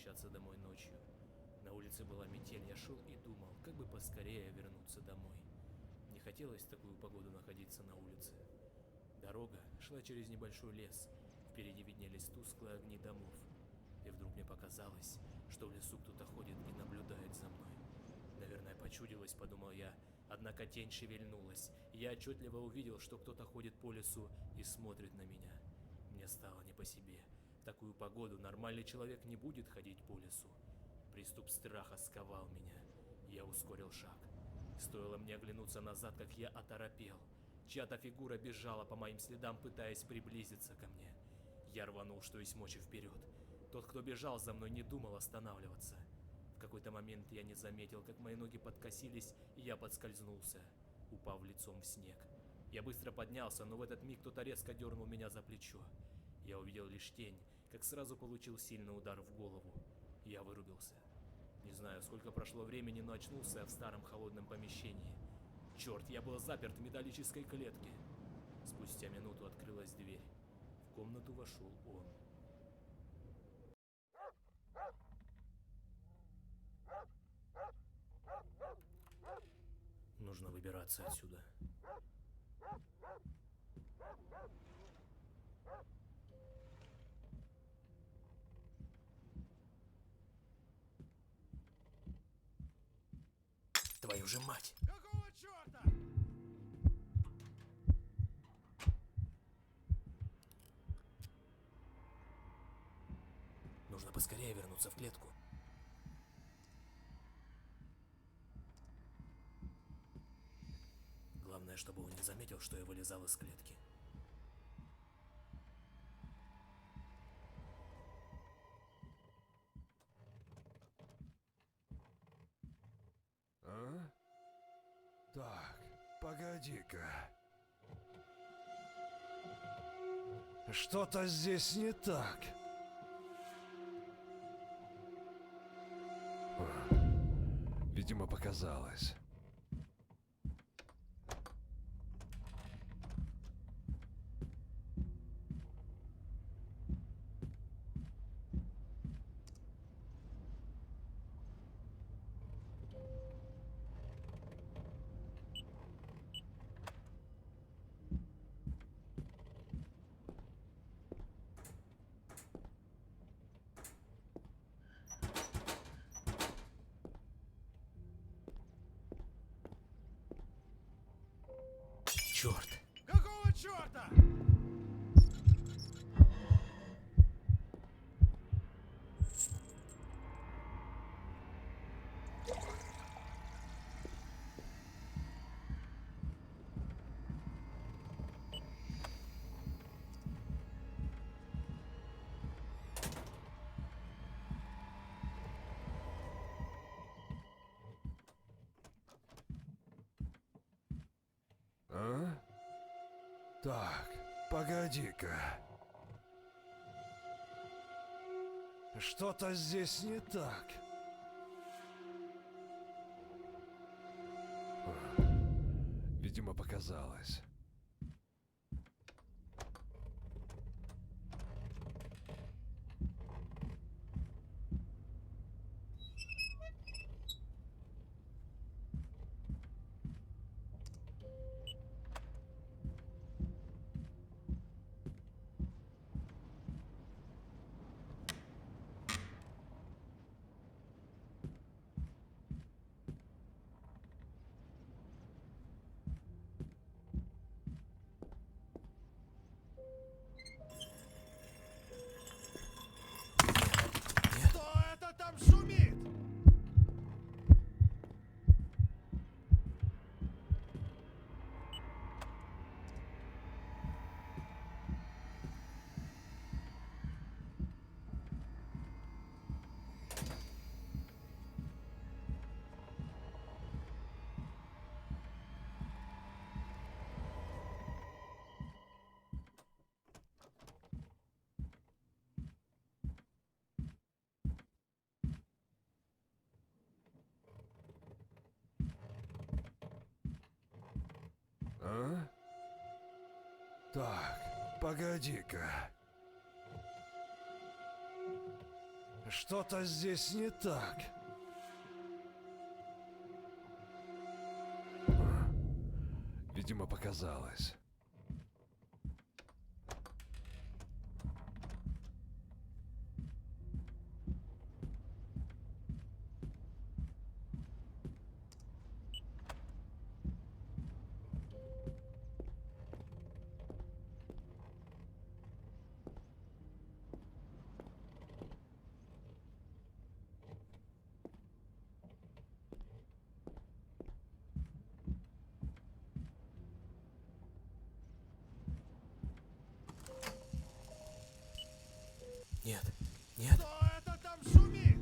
возвращаться домой ночью. На улице была метель, я шел и думал, как бы поскорее вернуться домой. Не хотелось в такую погоду находиться на улице. Дорога шла через небольшой лес, впереди виднелись тусклые огни домов. И вдруг мне показалось, что в лесу кто-то ходит и наблюдает за мной. Наверное, почудилось, подумал я, однако тень шевельнулась, и я отчетливо увидел, что кто-то ходит по лесу и смотрит на меня. Мне стало не по себе. В такую погоду нормальный человек не будет ходить по лесу. Приступ страха сковал меня. Я ускорил шаг. Стоило мне оглянуться назад, как я оторопел. Чья-то фигура бежала по моим следам, пытаясь приблизиться ко мне. Я рванул, что есть мочи, вперед. Тот, кто бежал за мной, не думал останавливаться. В какой-то момент я не заметил, как мои ноги подкосились, и я подскользнулся, упав лицом в снег. Я быстро поднялся, но в этот миг кто-то резко дернул меня за плечо. Я увидел лишь тень, как сразу получил сильный удар в голову. Я вырубился. Не знаю, сколько прошло времени, но очнулся я в старом холодном помещении. Черт, я был заперт в металлической клетке. Спустя минуту открылась дверь. В комнату вошел он. Нужно выбираться отсюда. Твою же мать! Какого черта? Нужно поскорее вернуться в клетку. Главное, чтобы он не заметил, что я вылезал из клетки. А? Так, погоди-ка. Что-то здесь не так. Видимо, показалось. Черт! Какого черта? А? Так, погоди-ка. Что-то здесь не так. Видимо, показалось. Кто это там шумит? А? Так, погоди-ка. Что-то здесь не так. Видимо, показалось. Нет, нет. Кто это там шумит?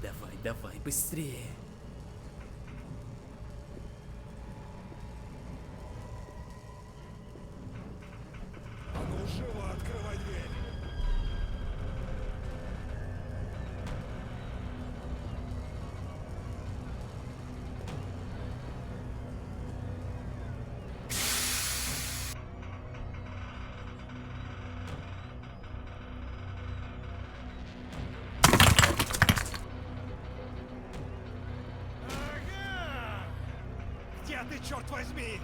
Давай, давай, быстрее. А ну живо открывай дверь. Ага! Где ты, черт возьми?